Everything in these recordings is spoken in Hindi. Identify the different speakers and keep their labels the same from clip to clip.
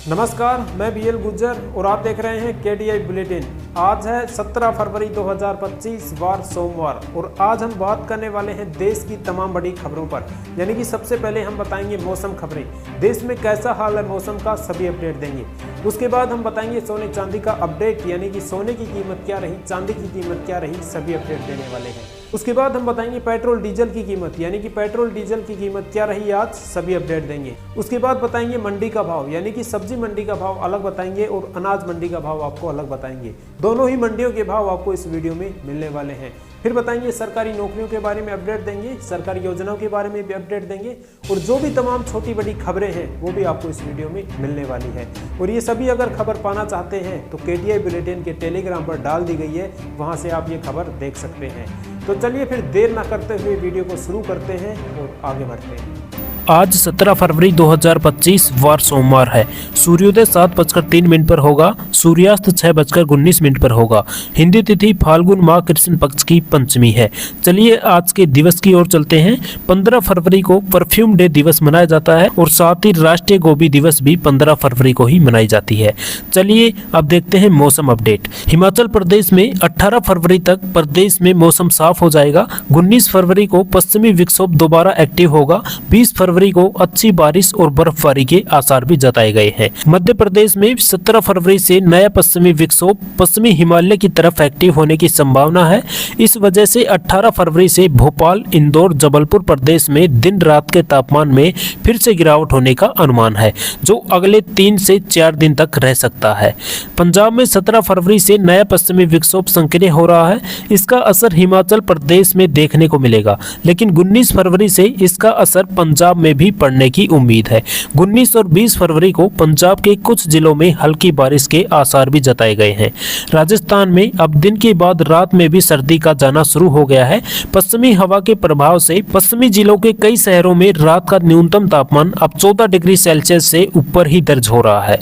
Speaker 1: नमस्कार, मैं बीएल गुज्जर और आप देख रहे हैं केडीआई बुलेटिन। आज है 17 फरवरी 2025 वार सोमवार और आज हम बात करने वाले हैं देश की तमाम बड़ी खबरों पर। यानी कि सबसे पहले हम बताएंगे मौसम खबरें, देश में कैसा हाल है मौसम का सभी अपडेट देंगे। उसके बाद हम बताएंगे सोने चांदी का अपडेट, यानी कि सोने की कीमत क्या रही, चांदी की कीमत क्या रही, सभी अपडेट देने वाले हैं। उसके बाद हम बताएंगे पेट्रोल डीजल की कीमत, यानी कि पेट्रोल डीजल की कीमत क्या रही आज, सभी अपडेट देंगे। उसके बाद बताएंगे मंडी का भाव, यानी कि सब्जी मंडी का भाव अलग बताएंगे और अनाज मंडी का भाव आपको अलग बताएंगे। दोनों ही मंडियों के भाव आपको इस वीडियो में मिलने वाले हैं। फिर बताएंगे सरकारी नौकरियों के बारे में अपडेट देंगे, सरकारी योजनाओं के बारे में भी अपडेट देंगे और जो भी तमाम छोटी बड़ी खबरें हैं वो भी आपको इस वीडियो में मिलने वाली है। और ये सभी अगर खबर पाना चाहते हैं तो केडीआई बुलेटिन के टेलीग्राम पर डाल दी गई है, वहाँ से आप ये खबर देख सकते हैं। तो चलिए फिर देर ना करते हुए वीडियो को शुरू करते हैं और आगे बढ़ते हैं।
Speaker 2: आज 17 फरवरी 2025 वार सोमवार है। सूर्योदय 7:03 पर होगा, सूर्यास्त 6:19 पर होगा। हिंदी तिथि फाल्गुन माह कृष्ण पक्ष की पंचमी है। चलिए आज के दिवस की ओर चलते हैं। 15 फरवरी को परफ्यूम डे दिवस मनाया जाता है और साथ ही राष्ट्रीय गोभी दिवस भी 15 फरवरी को ही मनाई जाती है। चलिए अब देखते हैं मौसम अपडेट। हिमाचल प्रदेश में 18 फरवरी तक प्रदेश में मौसम साफ हो जाएगा। 19 फरवरी को पश्चिमी विक्षोभ दोबारा एक्टिव होगा। 20 फरवरी को अच्छी बारिश और बर्फबारी के आसार भी जताए गए हैं। मध्य प्रदेश में 17 फरवरी से नया पश्चिमी विक्षोभ पश्चिमी हिमालय की तरफ एक्टिव होने की संभावना है। इस वजह से 18 फरवरी से भोपाल, इंदौर, जबलपुर प्रदेश में दिन रात के तापमान में फिर से गिरावट होने का अनुमान है, जो अगले 3 से 4 दिन तक रह सकता है। पंजाब में 17 फरवरी से नया पश्चिमी विक्षोभ सक्रिय हो रहा है। इसका असर हिमाचल प्रदेश में देखने को मिलेगा, लेकिन 19 फरवरी से इसका असर पंजाब में भी पड़ने की उम्मीद है। 19 और 20 फरवरी को पंजाब के कुछ जिलों में हल्की बारिश के आसार भी जताए गए हैं। राजस्थान में अब दिन के बाद रात में भी सर्दी का जाना शुरू हो गया है। पश्चिमी हवा के प्रभाव से पश्चिमी जिलों के कई शहरों में रात का न्यूनतम तापमान अब 14 डिग्री सेल्सियस से ऊपर ही दर्ज हो रहा है।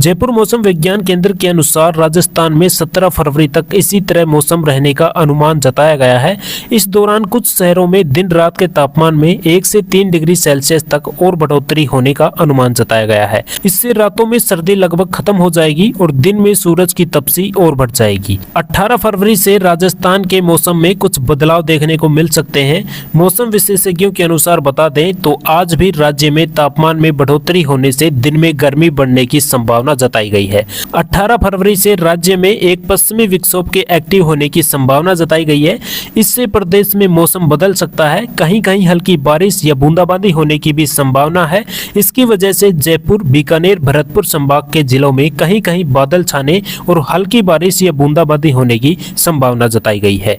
Speaker 2: जयपुर मौसम विज्ञान केंद्र के अनुसार राजस्थान में 17 फरवरी तक इसी तरह मौसम रहने का अनुमान जताया गया है। इस दौरान कुछ शहरों में दिन रात के तापमान में 1 से 3 डिग्री सेल्सियस तक और बढ़ोतरी होने का अनुमान जताया गया है। इससे रातों में सर्दी लगभग खत्म हो जाएगी और दिन में सूरज की तपसी और बढ़ जाएगी। 18 फरवरी से राजस्थान के मौसम में कुछ बदलाव देखने को मिल सकते हैं। मौसम विशेषज्ञों के अनुसार बता दें तो आज भी राज्य में तापमान में बढ़ोतरी होने से दिन में गर्मी बढ़ने की संभावना जताई गई है। 18 फरवरी से राज्य में एक पश्चिमी विक्षोभ के एक्टिव होने की संभावना जताई गई है। इससे प्रदेश में मौसम बदल सकता है। कहीं कहीं हल्की बारिश या बूंदाबांदी होने की भी संभावना है। इसकी वजह से जयपुर, बीकानेर, भरतपुर संभाग के जिलों में कहीं कहीं बादल छाने और हल्की बारिश या बूंदाबांदी होने की संभावना जताई गई है।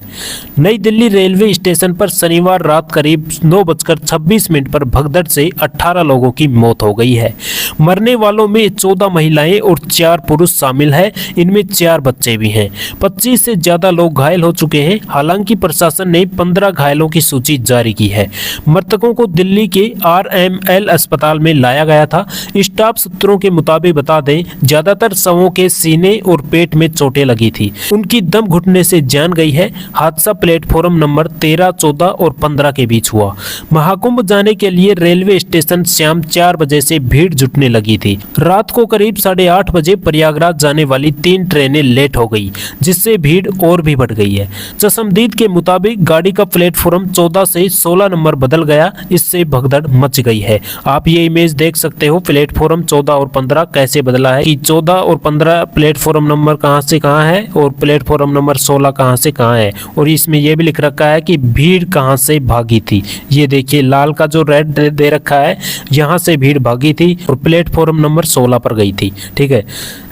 Speaker 2: नई दिल्ली रेलवे स्टेशन पर शनिवार रात करीब 9:26 पर भगदड़ से 18 लोगों की मौत हो गई है। मरने वालों में 14 महिलाएं और 4 पुरुष शामिल है। इनमें 4 बच्चे भी हैं। 25 से ज्यादा लोग घायल हो चुके हैं। हालांकि प्रशासन ने 15 घायलों की सूची जारी की है। मृतकों को दिल्ली के RML अस्पताल में लाया गया था। स्टाफ सूत्रों के मुताबिक बता दें, ज्यादातर शवों के सीने और पेट में चोटें लगी थी। उनकी दम घुटने से जान गई है। हादसा प्लेटफॉर्म नंबर 13, 14 और 15 के बीच हुआ। महाकुंभ जाने के लिए रेलवे स्टेशन शाम 4 बजे से भीड़ जुटने लगी थी। रात को करीब 8:30 बजे प्रयागराज जाने वाली 3 ट्रेनें लेट हो गई, जिससे भीड़ और भी बढ़ गई है। चश्मदीद के मुताबिक गाड़ी का प्लेटफॉर्म 14 से 16 नंबर बदल गया। इससे भगदड़ मच गई है। आप ये इमेज देख सकते हो, प्लेटफॉर्म 14 और 15 कैसे बदला है कि 14 और 15 प्लेटफॉर्म नंबर कहां से कहां है और प्लेटफॉर्म नंबर 16 कहां से कहां है। और इसमें यह भी लिख रखा है कि भीड़ कहां से भागी थी। ये देखिए लाल का जो रेड दे रखा है, यहां से भीड़ भागी थी और प्लेटफॉर्म नंबर 16 पर गई थी। ठीक है।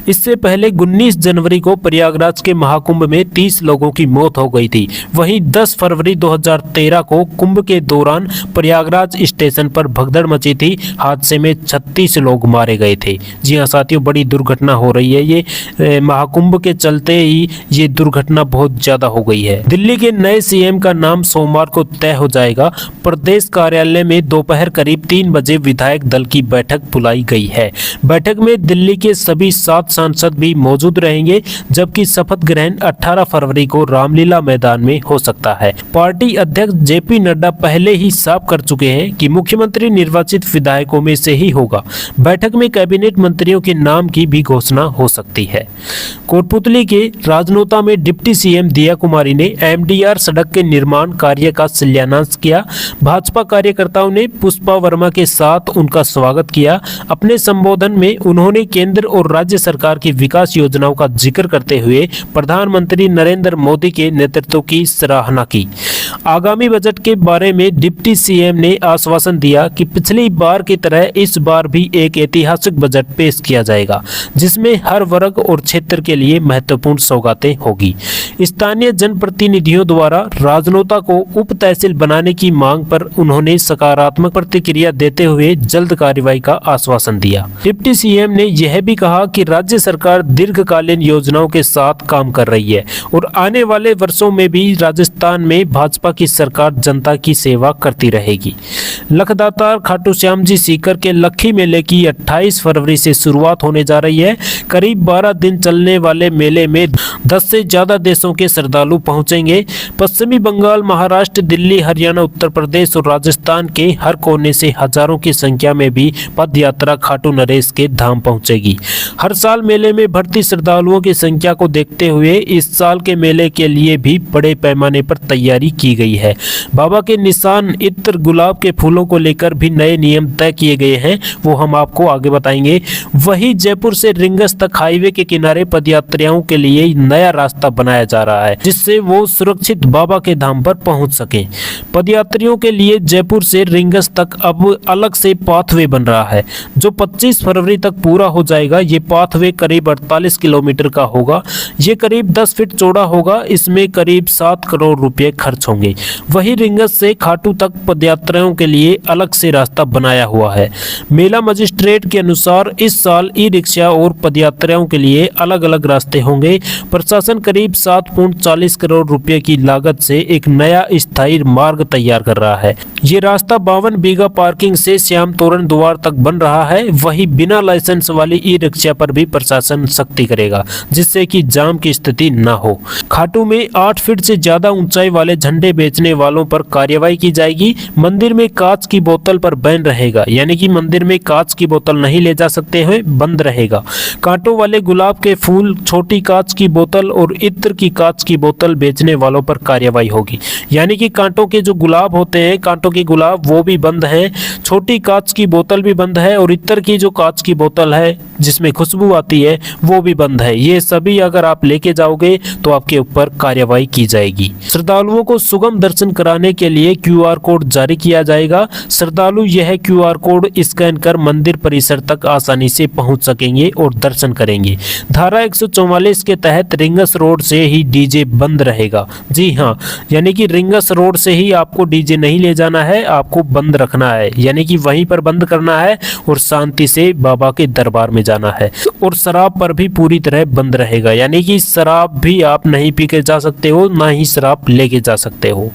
Speaker 2: इससे पहले 19 जनवरी को प्रयागराज के महाकुंभ में 30 लोगों की मौत हो गई थी। वहीं 10 फरवरी 2013 को कुंभ के दौरान प्रयागराज स्टेशन पर भगदड़ मची थी। हादसे में 36 लोग मारे गए थे। जी हाँ साथियों, बड़ी दुर्घटना हो रही है। ये महाकुंभ के चलते ही ये दुर्घटना बहुत ज्यादा हो गई है। दिल्ली के नए CM का नाम सोमवार को तय हो जाएगा। प्रदेश कार्यालय में दोपहर करीब 3 बजे विधायक दल की बैठक बुलाई गई है। बैठक में दिल्ली के सभी 7 सांसद भी मौजूद रहेंगे, जबकि शपथ ग्रहण 18 फरवरी को रामलीला मैदान में हो सकता है। पार्टी अध्यक्ष JP नड्डा पहले ही साफ कर चुके हैं कि मुख्यमंत्री निर्वाचित विधायकों में से ही होगा। बैठक में कैबिनेट मंत्रियों के नाम की भी घोषणा हो सकती है। कोटपुतली के राजनोता में डिप्टी सीएम दिया कुमारी ने एमडीआर सड़क के निर्माण कार्य का शिलान्यास किया। भाजपा कार्यकर्ताओं ने पुष्पा वर्मा के साथ उनका स्वागत किया। अपने संबोधन में उन्होंने केंद्र और राज्य सरकार की विकास योजनाओं का जिक्र करते हुए प्रधानमंत्री नरेंद्र मोदी के नेतृत्व की सराहना की। आगामी बजट के बारे में डिप्टी सीएम ने आश्वासन दिया कि पिछली बार की तरह इस बार भी एक ऐतिहासिक बजट पेश किया जाएगा, जिसमें हर वर्ग और क्षेत्र के लिए महत्वपूर्ण सौगातें होगी। स्थानीय जनप्रतिनिधियों द्वारा राजनोता को उप तहसील बनाने की मांग पर उन्होंने सकारात्मक प्रतिक्रिया देते हुए जल्द कार्रवाई का आश्वासन दिया। डिप्टी सीएम ने यह भी कहा कि राज्य सरकार दीर्घकालीन योजनाओं के साथ काम कर रही है और आने वाले वर्षों में भी राजस्थान में भाजपा की सरकार जनता की सेवा करती रहेगी। लखदातार खाटू श्याम जी सीकर के लखी मेले की 28 फरवरी से शुरुआत होने जा रही है। करीब 12 दिन चलने वाले मेले में 10 से ज्यादा देशों के श्रद्धालु पहुंचेंगे। पश्चिमी बंगाल, महाराष्ट्र, दिल्ली, हरियाणा, उत्तर प्रदेश और राजस्थान के हर कोने से हजारों की संख्या में भी पद यात्रा खाटू नरेश के धाम पहुंचेगी। हर साल मेले में भर्ती श्रद्धालुओं की संख्या को देखते हुए इस साल के मेले के लिए भी बड़े पैमाने पर तैयारी की गई है। बाबा के निशान, इत्र, गुलाब के फूलों को लेकर भी नए नियम तय किए गए हैं, वो हम आपको आगे बताएंगे। वहीं जयपुर से रिंगस तक हाईवे के किनारे पदयात्रियों के लिए नया रास्ता बनाया जा रहा है, जिससे वो सुरक्षित बाबा के धाम पर पहुंच सके। पदयात्रियों के लिए जयपुर से रिंगस तक अब अलग से पाथवे बन रहा है, जो 25 फरवरी तक पूरा हो जाएगा। ये पाथवे करीब 48 किलोमीटर का होगा। ये करीब 10 फीट चौड़ा होगा। इसमें करीब 7 करोड़ रुपए खर्च होंगे। वहीं रिंगस से खाटू तक पदयात्रियों के लिए अलग से रास्ता बनाया हुआ है। मेला मजिस्ट्रेट के अनुसार इस साल ई रिक्शा और पदयात्रियों के लिए अलग अलग रास्ते होंगे। प्रशासन करीब 7.40 करोड़ रुपए की लागत से एक नया स्थायी मार्ग तैयार कर रहा है। ये रास्ता 52 बीघा पार्किंग से श्याम तोरण द्वार तक बन रहा है। वहीं बिना लाइसेंस वाली ई रिक्शा पर भी प्रशासन सख्ती करेगा, जिससे कि जाम की स्थिति न हो। खाटू में 8 फीट से ज्यादा ऊंचाई वाले झंडे बेचने वालों पर कार्रवाई की जाएगी। मंदिर में कांच की बोतल पर बैन रहेगा, यानी कि मंदिर में कांच की बोतल नहीं ले जा सकते हैं, बंद रहेगा। कांटों वाले गुलाब के फूल, छोटी कांच की बोतल और इत्र की कांच की बोतल बेचने वालों पर कार्रवाई होगी। यानी कि कांटों के जो गुलाब होते हैं, कांटों के गुलाब, वो भी बंद है, छोटी कांच की बोतल भी बंद है और इत्र की जो कांच की बोतल है जिसमें खुशबू आती है वो भी बंद है। ये सभी अगर आप लेके जाओगे तो आपके ऊपर कार्रवाई की जाएगी। श्रद्धालुओं को सुगम दर्शन कराने के लिए QR कोड जारी किया जाएगा। श्रद्धालु यह QR कोड स्कैन कर मंदिर परिसर तक आसानी से पहुंच सकेंगे और दर्शन करेंगे। धारा 144 के तहत रिंगस रोड से ही डीजे बंद रहेगा। जी हाँ, यानी कि रिंगस रोड से ही आपको डीजे नहीं ले जाना है, आपको बंद रखना है, यानी कि वहीं पर बंद करना है और शांति से बाबा के दरबार में जाना है। और शराब पर भी पूरी तरह बंद रहेगा, यानी कि शराब भी आप नहीं पी के जा सकते हो, ना ही शराब लेके जा सकते हो।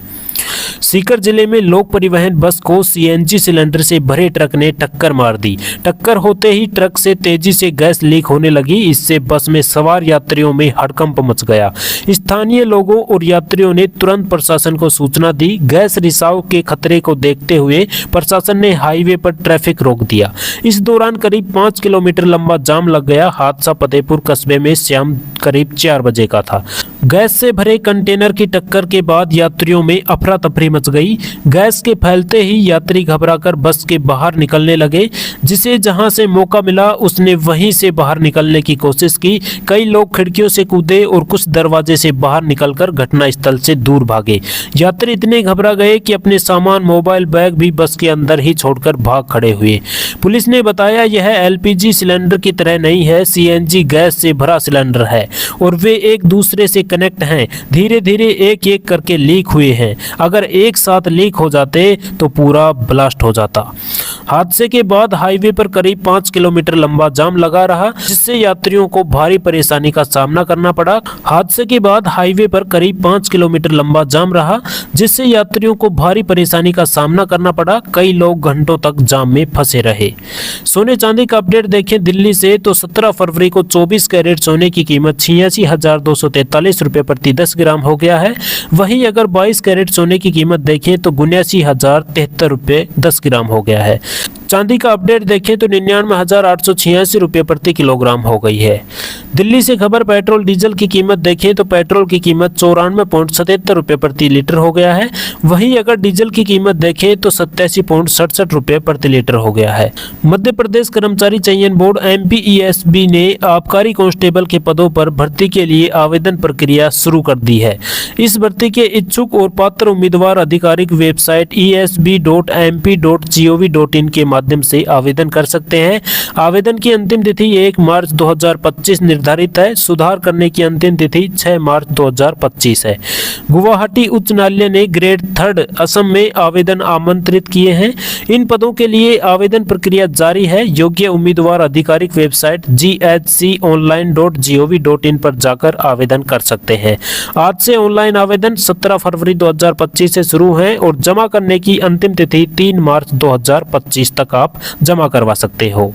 Speaker 2: सीकर जिले में लोक परिवहन बस को CNG सिलेंडर से भरे ट्रक ने टक्कर मार दी। टक्कर होते ही ट्रक से तेजी से गैस लीक होने लगी। इससे बस में सवार यात्रियों में हड़कंप मच गया। स्थानीय लोगों और यात्रियों ने तुरंत प्रशासन को सूचना दी। गैस रिसाव के खतरे को देखते हुए प्रशासन ने हाईवे पर ट्रैफिक रोक दिया। इस दौरान करीब 5 किलोमीटर लंबा जाम लग गया। हादसा फतेहपुर कस्बे में शाम करीब 4 बजे का था। गैस से भरे कंटेनर की टक्कर के बाद यात्रियों में अफरा तफरी मच गई। गैस के फैलते ही यात्री घबराकर बस के बाहर निकलने लगे। जिसे जहां से मौका मिला उसने वहीं से बाहर निकलने की कोशिश की। कई लोग खिड़कियों से कूदे और कुछ दरवाजे से बाहर निकलकर घटनास्थल से दूर भागे। यात्री इतने घबरा गए कि अपने सामान, मोबाइल, बैग भी बस के अंदर ही छोड़कर भाग खड़े हुए। पुलिस ने बताया यह LPG सिलेंडर की तरह नहीं है, CNG गैस से भरा सिलेंडर है और वे एक दूसरे से कनेक्ट हैं। धीरे धीरे एक एक करके लीक हुए हैं। अगर एक साथ लीक हो जाते तो पूरा ब्लास्ट हो जाता। हादसे के बाद हाईवे पर करीब 5 किलोमीटर लंबा जाम लगा रहा, जिससे यात्रियों को भारी परेशानी का सामना करना पड़ा। हादसे के बाद हाईवे पर करीब 5 किलोमीटर लंबा जाम रहा, जिससे यात्रियों को भारी परेशानी का सामना करना पड़ा। कई लोग घंटों तक जाम में फंसे रहे। सोने चांदी का अपडेट देखें दिल्ली से तो 17 फरवरी को 24 कैरेट सोने की कीमत 86,243 रुपए प्रति 10 ग्राम हो गया है। वहीं अगर 22 कैरेट सोने की कीमत देखें तो 79,073 रुपये 10 ग्राम हो गया है। चांदी का अपडेट देखें तो 99,886 रुपये प्रति किलोग्राम हो गई है। दिल्ली से खबर पेट्रोल डीजल की कीमत देखें तो पेट्रोल की कीमत 94.77 रुपये प्रति लीटर हो गया है। वहीं अगर डीजल की कीमत देखें तो 87.67 रुपये प्रति लीटर हो गया है। मध्य प्रदेश कर्मचारी चयन बोर्ड MPESB ने आबकारी कांस्टेबल के पदों पर भर्ती के लिए आवेदन प्रक्रिया शुरू कर दी है। इस भर्ती के इच्छुक और पात्र उम्मीदवार आधिकारिक वेबसाइट esb.mp.gov.in के माध्यम से आवेदन कर सकते हैं। आवेदन की अंतिम तिथि 1 मार्च 2025 निर्धारित है। सुधार करने की अंतिम तिथि 6 मार्च 2025 है। गुवाहाटी उच्च न्यायालय ने ग्रेड 3 असम में आवेदन आमंत्रित किए हैं। इन पदों के लिए आवेदन प्रक्रिया जारी है। योग्य उम्मीदवार आधिकारिक वेबसाइट ghconline.gov.in पर जाकर आवेदन कर सकते हैं। आज से ऑनलाइन आवेदन 17 फरवरी 2025 से शुरू है और जमा करने की अंतिम तिथि 3 मार्च 2025 तक आप जमा करवा सकते हो।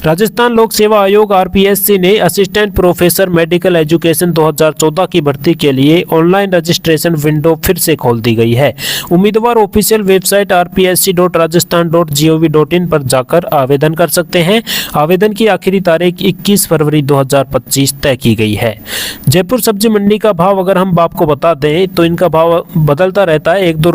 Speaker 2: राजस्थान लोक सेवा आयोग RPSC ने असिस्टेंट प्रोफेसर मेडिकल एजुकेशन 2014 की भर्ती के लिए ऑनलाइन रजिस्ट्रेशन विंडो फिर से खोल दी गई है। उम्मीदवार ऑफिशियल वेबसाइट rpsc.rajasthan.gov.in पर जाकर आवेदन कर सकते हैं। आवेदन की आखिरी तारीख 21 फरवरी 2025 तय की गई है। जयपुर सब्जी मंडी का भाव अगर हम आपको बता दें तो इनका भाव बदलता रहता है, 1-2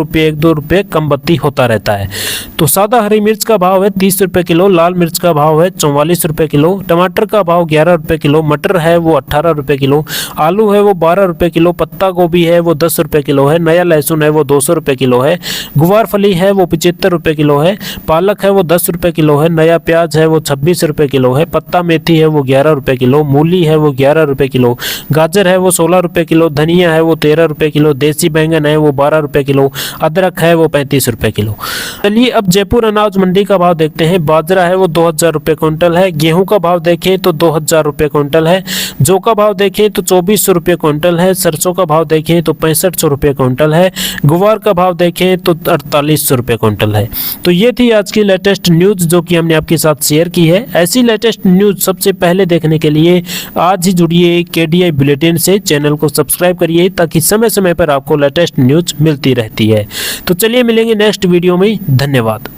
Speaker 2: रुपये कम बत्ती होता रहता है। तो सादा हरी मिर्च का भाव है 30 रुपये किलो, लाल मिर्च का भाव है 44 रुपये किलो, टमाटर का भाव 11 रुपये किलो, मटर है वो 18 रुपये किलो, आलू है वो 12 रुपये किलो, पत्ता गोभी है वो 10 रुपये किलो है, नया लहसुन है वो 200 रुपये किलो है, गुवार फली है वो 75 रुपये किलो है, पालक है वो 10 रुपये किलो है, नया प्याज है वो 26 रुपये किलो है, पत्ता मेथी है वो 11 रुपये किलो, मूली है वो 11 रुपये किलो, गाजर है वो 16 रुपये किलो, धनिया है वो 13 रुपये किलो, देसी बैंगन है वो 12 रुपये किलो, अदरक है वो 35 रुपये किलो। चलिए अब जयपुर अनाज मंडी का भाव देखते हैं। बाजरा है वो 2000 रुपये क्विंटल है। गेहूं का भाव देखें तो 2000 रुपये क्विंटल है। जौ का भाव देखें तो 2400 रुपये क्विंटल है। सरसों का भाव देखें तो 6500 रुपये क्विंटल है। गुवार का भाव देखें तो 4800 रुपये क्विंटल है। तो ये थी आज की लेटेस्ट न्यूज जो कि हमने आपके साथ शेयर की है। ऐसी लेटेस्ट न्यूज सबसे पहले देखने के लिए आज ही जुड़िए KDI बुलेटिन से। चैनल को सब्सक्राइब करिए ताकि समय समय पर आपको लेटेस्ट न्यूज मिलती रहती है। तो चलिए मिलेंगे नेक्स्ट वीडियो में। धन्यवाद।